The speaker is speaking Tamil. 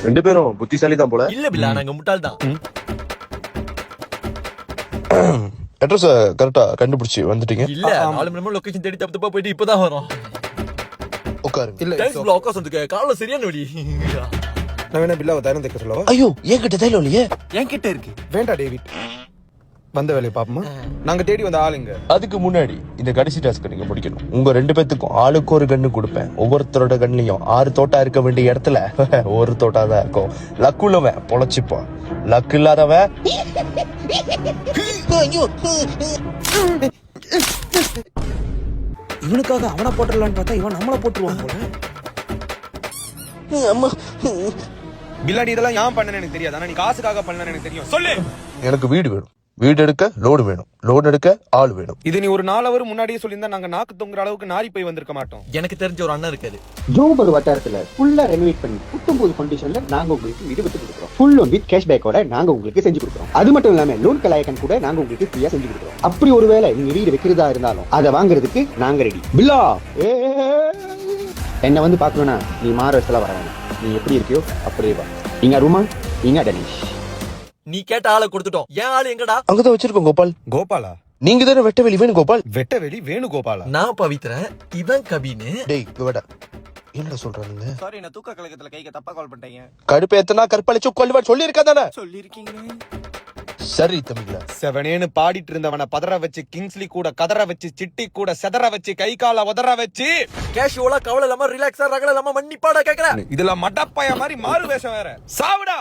ரெண்டு பேரும் புத்திசாலி தான் போல. இல்ல பில்லா, நாங்க முட்டாள் தான். அட்ரஸ் கரெக்டா கண்டுபிடிச்சு வந்துட்டீங்க. இல்ல 4 மணி நேரம் லொகேஷன் தேடி தப்பு தப்பா போயிட்டு இப்பதான் வரோம். உட்காருங்க. இல்ல தேங்க்ஸ் பில்லா, உட்கார் சொந்துக்க. காலைல சரியான வலி. நான் வேணா பில்லாவை தைரம் தைக்க சொல்லவா? ஐயோ என்கிட்ட தைலம் இல்லையே. என்கிட்ட இருக்கு. வேண்டா டேவிட், வந்த வேலையை பாப்போமா? நாங்க தேடி வந்த ஆளுங்க. அதுக்கு முன்னாடி இந்த கடைசி டாஸ்க் நீங்க முடிக்கணும். உங்க ரெண்டு பேத்துக்கும் ஆளுக்கு ஒரு கண்ணு கொடுப்பேன். ஒவ்வொருத்தரோட கண்ணிலையும் 6 தோட்டா இருக்க வேண்டிய இடத்துல ஒரு தோட்டா தான் இருக்கும். லக்கு உள்ளவன் பொழைச்சிப்பான், லக்கு இல்லாதவன் இவனுக்காக அவனை போட்டுடலான்னு பார்த்தா இவன் நம்மள போட்டுருவான் போல. பில்லாடி இதெல்லாம் ஏன் பண்ணனு எனக்கு தெரியாது, ஆனா நீ காசுக்காக பண்ணனு எனக்கு தெரியும். சொல்லு. எனக்கு வீடு வேணும், வீடு எடுக்க லோடு வேணும், லோடு எடுக்க ஆள் வேணும். இது நீ ஒரு 4 ஹவர் முன்னாடியே சொல்லியிருந்தா நாங்க நாக்கு தொங்குற அளவுக்கு நாரி போய் வந்திருக்க மாட்டோம். எனக்கு தெரிஞ்ச ஒரு அண்ணன் இருக்காரு. ஜோபர் வட்டாரத்துல ஃபுல்லா ரெனோவேட் பண்ணி புத்தம்போது கண்டிஷன்ல நாங்க உங்களுக்கு வீடு விட்டு கொடுக்குறோம். ஃபுல் லோன் வித் கேஷ்பேக்கோட நாங்க உங்களுக்கு செஞ்சு கொடுக்குறோம். அது மட்டும் இல்லாம லோன் கலாயக்கன் கூட நாங்க உங்களுக்கு ஃப்ரீயா செஞ்சு கொடுக்குறோம். அப்படி ஒருவேளை நீங்க வீடு வைக்கிறதா இருந்தாலும் அதை வாங்குறதுக்கு நாங்க ரெடி. பில்லா என்ன வந்து பாக்கணும்னா நீ மாற வயசுல வர வேணாம். நீ எப்படி இருக்கியோ அப்படியே வா. இங்க ரூமா, இங்க டனிஷ். நீ கேட்ட ஆளை கொடுத்துட்டோம். ஏன் ஆளு எங்கடா? அங்கதான் வச்சிருக்கோம் கோபால். கோபாலா? நீங்க தானே வெட்ட வெளி வேணும் கோபால். வெட்டவெளி வேணு கோபாலா? நான் பவித்ரன், இவன் கபின்னு. டேய் வேடா, என்ன சொல்றானுங்க? சாரி, நான் தூக்க கலக்கத்துல கைக்கு தப்பா கால் பண்ணிட்டேங்க. கடுப்பு எத்தனா கற்பழிச்சு கொல்லுவா சொல்லி இருக்கா தானே? சொல்லிருக்கீங்க. சரி தமிழ்ல செவனேன்னு பாடிட்டு இருந்தவன பதற வச்சு, கிங்ஸ்லி கூட கதற வச்சு, சிட்டி கூட செதற வச்சு, கை கால உதற வச்சு, கேஷுவலா கவலை இல்லாம ரிலாக்ஸா ரகல இல்லாம மன்னிப்பாடா கேக்குறேன். இதுல மட்டப்பாய மாதிரி மாறு வேஷம் வேற. சாவுடா.